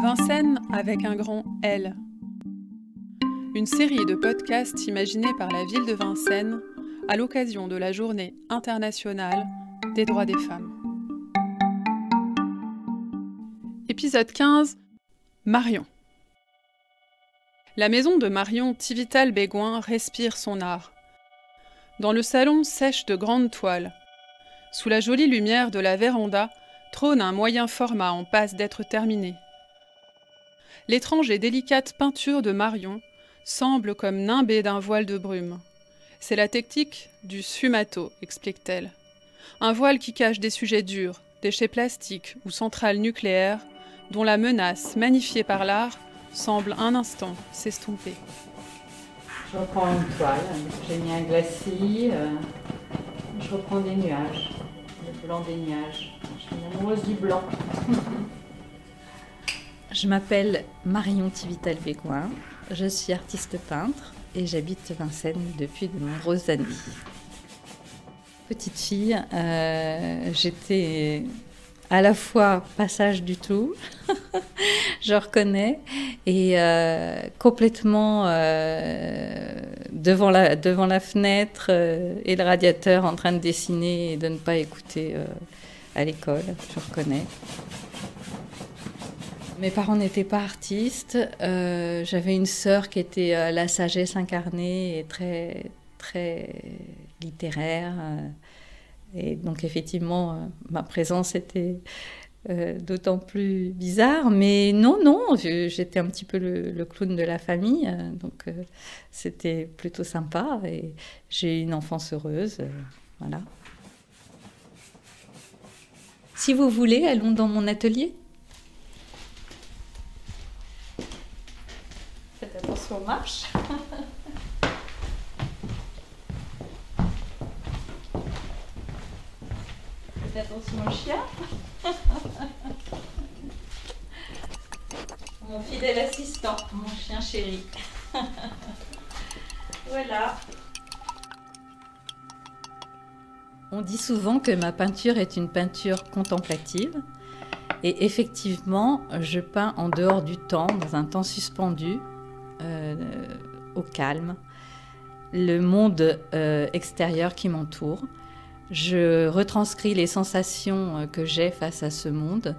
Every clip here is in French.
Vincennes avec un grand L. Une série de podcasts imaginés par la ville de Vincennes à l'occasion de la Journée internationale des droits des femmes. Épisode 15. Marion. La maison de Marion Thivital-Bégoin respire son art. Dans le salon sèche de grandes toiles. Sous la jolie lumière de la véranda trône un moyen format en passe d'être terminé. L'étrange et délicate peinture de Marion semble comme nimbée d'un voile de brume. C'est la technique du sfumato, explique-t-elle. Un voile qui cache des sujets durs, déchets plastiques ou centrales nucléaires, dont la menace, magnifiée par l'art, semble un instant s'estomper. Je reprends une toile, j'ai mis un glacis, je reprends des nuages, le blanc des nuages. Je suis une amoureuse du blanc. Je m'appelle Marion Thivital-Bégoin, je suis artiste peintre et j'habite Vincennes depuis de nombreuses années. Petite fille, j'étais à la fois pas sage du tout, je reconnais, et complètement devant la fenêtre et le radiateur en train de dessiner et de ne pas écouter à l'école, je reconnais. Mes parents n'étaient pas artistes. J'avais une sœur qui était la sagesse incarnée et très, très littéraire. Et donc, effectivement, ma présence était d'autant plus bizarre. Mais non, j'étais un petit peu le clown de la famille. Donc, c'était plutôt sympa. Et j'ai eu une enfance heureuse. Voilà. Si vous voulez, allons dans mon atelier. Faites attention aux marches. Faites attention au chien. Mon fidèle assistant, mon chien chéri. Voilà. On dit souvent que ma peinture est une peinture contemplative. Et effectivement, je peins en dehors du temps, dans un temps suspendu, au calme, le monde extérieur qui m'entoure. Je retranscris les sensations que j'ai face à ce monde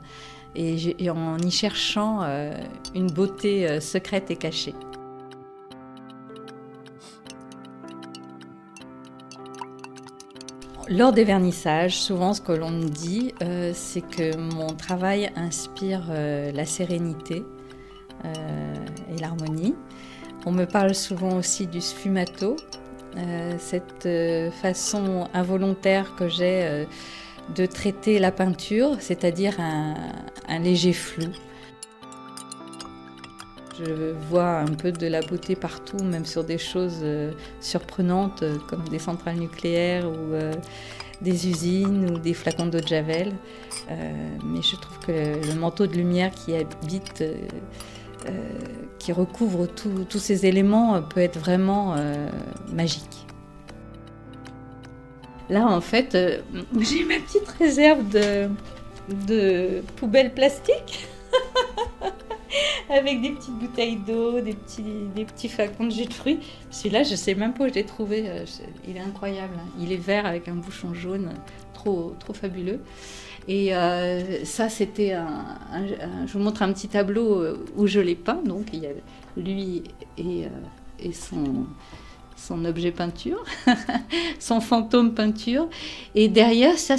et en y cherchant une beauté secrète et cachée. Lors des vernissages, souvent ce que l'on me dit, c'est que mon travail inspire la sérénité et l'harmonie. On me parle souvent aussi du sfumato, cette façon involontaire que j'ai de traiter la peinture, c'est-à-dire un léger flou. Je vois un peu de la beauté partout, même sur des choses surprenantes comme des centrales nucléaires ou des usines ou des flacons d'eau de Javel. Mais je trouve que le manteau de lumière qui habite, qui recouvre tous ces éléments peut être vraiment magique. Là, en fait, j'ai ma petite réserve de poubelles plastiques. Avec des petites bouteilles d'eau, des petits flacons de jus de fruits. Celui-là, je ne sais même pas où je l'ai trouvé. Il est incroyable. Il est vert avec un bouchon jaune, trop fabuleux. Et ça, c'était je vous montre un petit tableau où je l'ai peint. Donc, il y a lui et son objet peinture, son fantôme peinture. Et derrière, ça,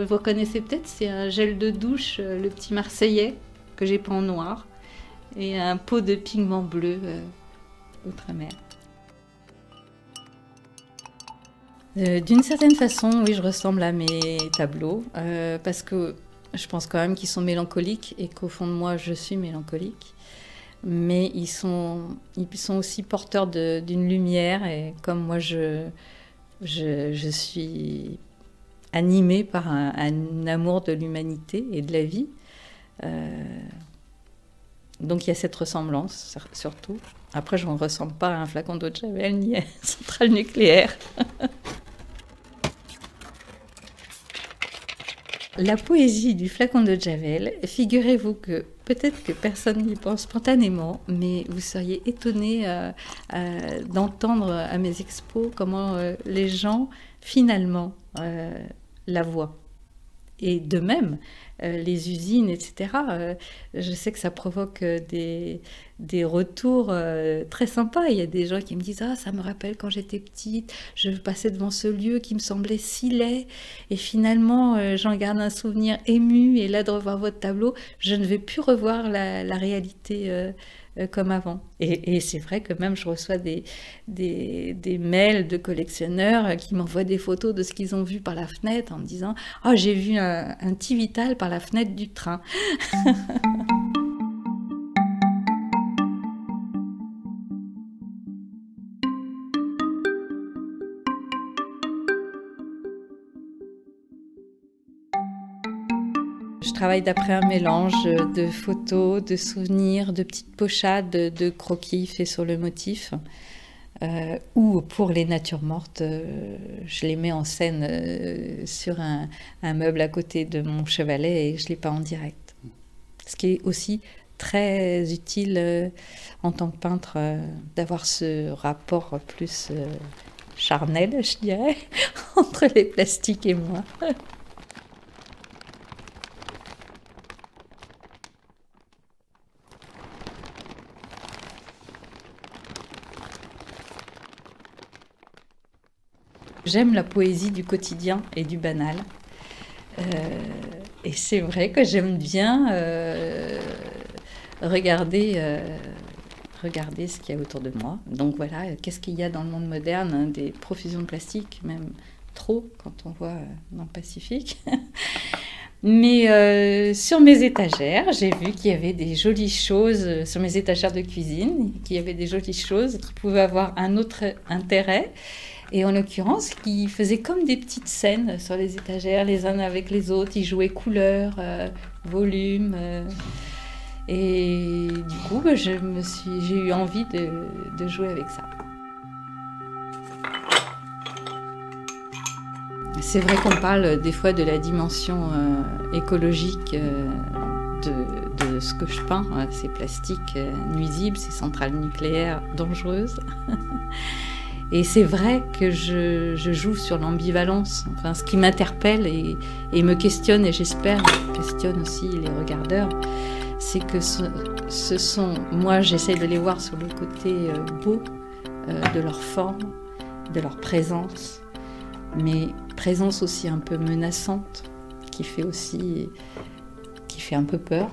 vous connaissez peut-être, c'est un gel de douche, le petit Marseillais, que j'ai peint en noir. Et un pot de pigment bleu outre-mer. D'une certaine façon, oui, je ressemble à mes tableaux, parce que je pense quand même qu'ils sont mélancoliques et qu'au fond de moi, je suis mélancolique. Mais ils sont aussi porteurs d'une lumière, et comme moi, je suis animée par un amour de l'humanité et de la vie. Donc il y a cette ressemblance, surtout. Après, je ne ressemble pas à un flacon d'eau de Javel ni à une centrale nucléaire. La poésie du flacon de Javel, figurez-vous que peut-être que personne n'y pense spontanément, mais vous seriez étonné d'entendre à mes expos comment les gens finalement la voient. Et de même, les usines, etc. Je sais que ça provoque des retours très sympas. Il y a des gens qui me disent « Ah, ça me rappelle quand j'étais petite, je passais devant ce lieu qui me semblait si laid. Et finalement, j'en garde un souvenir ému. Et là, de revoir votre tableau, je ne vais plus revoir la réalité comme avant. » Et c'est vrai que même je reçois des mails de collectionneurs qui m'envoient des photos de ce qu'ils ont vu par la fenêtre en me disant « Ah, j'ai vu un petit Vital par la fenêtre du train. » Je travaille d'après un mélange de photos, de souvenirs, de petites pochades, de croquis faits sur le motif. Ou pour les natures mortes, je les mets en scène sur un meuble à côté de mon chevalet et je les peins en direct. Ce qui est aussi très utile en tant que peintre, d'avoir ce rapport plus charnel, je dirais, entre les plastiques et moi. J'aime la poésie du quotidien et du banal. Et c'est vrai que j'aime bien regarder ce qu'il y a autour de moi. Donc voilà, qu'est-ce qu'il y a dans le monde moderne, hein, des profusions de plastique, même trop quand on voit dans le Pacifique. Mais sur mes étagères, j'ai vu qu'il y avait des jolies choses, sur mes étagères de cuisine, qu'il y avait des jolies choses qui pouvaient avoir un autre intérêt. Et en l'occurrence, qui faisaient comme des petites scènes sur les étagères, les uns avec les autres. Ils jouaient couleurs, volume. Et du coup, j'ai eu envie de jouer avec ça. C'est vrai qu'on parle des fois de la dimension écologique de ce que je peins. Ces plastiques nuisibles, ces centrales nucléaires dangereuses. Et c'est vrai que je joue sur l'ambivalence, enfin, ce qui m'interpelle et me questionne, et j'espère questionne aussi les regardeurs, c'est que ce sont, moi j'essaie de les voir sur le côté beau de leur forme, de leur présence, mais présence aussi un peu menaçante, qui fait un peu peur.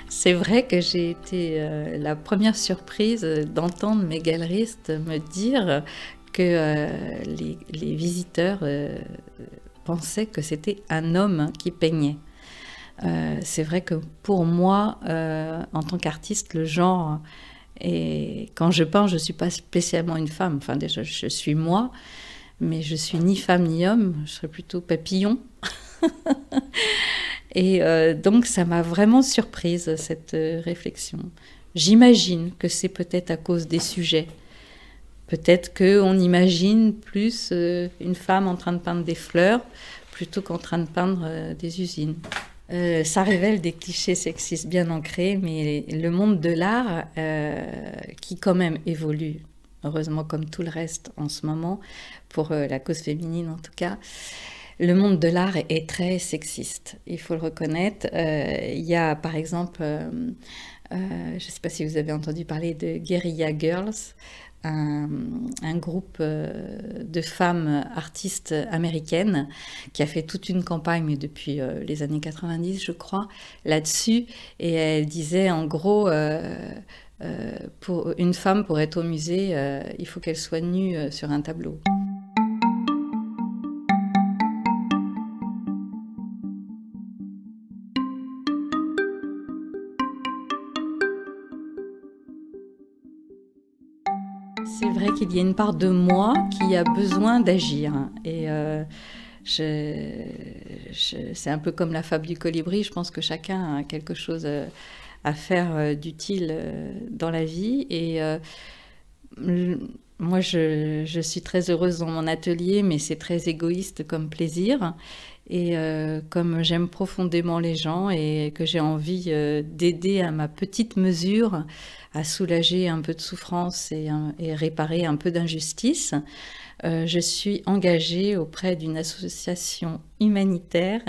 C'est vrai que j'ai été la première surprise d'entendre mes galeristes me dire que les visiteurs pensaient que c'était un homme qui peignait. C'est vrai que pour moi, en tant qu'artiste, le genre, et quand je peins, je ne suis pas spécialement une femme. Enfin, déjà, je suis moi, mais je ne suis ni femme ni homme, je serais plutôt papillon. Et donc, ça m'a vraiment surprise, cette réflexion. J'imagine que c'est peut-être à cause des sujets. Peut-être qu'on imagine plus une femme en train de peindre des fleurs plutôt qu'en train de peindre des usines. Ça révèle des clichés sexistes bien ancrés, mais le monde de l'art, qui quand même évolue, heureusement comme tout le reste en ce moment, pour la cause féminine en tout cas, le monde de l'art est très sexiste, il faut le reconnaître. Il y a par exemple, je ne sais pas si vous avez entendu parler de Guerrilla Girls, un groupe de femmes artistes américaines qui a fait toute une campagne depuis les années 90, je crois, là-dessus. Et elle disait en gros, pour une femme pour être au musée, il faut qu'elle soit nue sur un tableau. C'est vrai qu'il y a une part de moi qui a besoin d'agir. Et c'est un peu comme la fable du colibri. Je pense que chacun a quelque chose à faire d'utile dans la vie. Et moi, je suis très heureuse dans mon atelier, mais c'est très égoïste comme plaisir. Et comme j'aime profondément les gens et que j'ai envie d'aider à ma petite mesure à soulager un peu de souffrance et réparer un peu d'injustice, je suis engagée auprès d'une association humanitaire,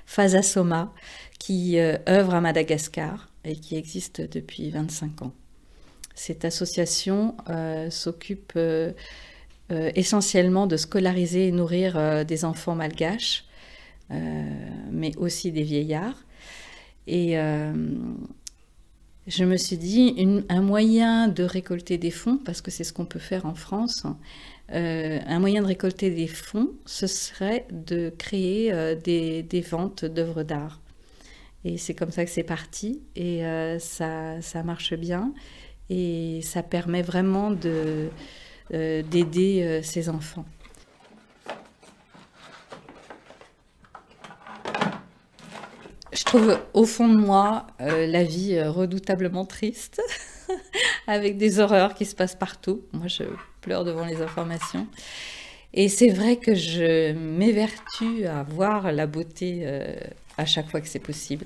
Phasasoma, qui œuvre à Madagascar et qui existe depuis 25 ans. Cette association s'occupe essentiellement de scolariser et nourrir des enfants malgaches, mais aussi des vieillards. Et je me suis dit, un moyen de récolter des fonds, parce que c'est ce qu'on peut faire en France, un moyen de récolter des fonds, ce serait de créer des ventes d'œuvres d'art. Et c'est comme ça que c'est parti, et ça marche bien, et ça permet vraiment d'aider ces enfants. Je trouve au fond de moi la vie redoutablement triste, avec des horreurs qui se passent partout. Moi, je pleure devant les informations. Et c'est vrai que je m'évertue à voir la beauté à chaque fois que c'est possible.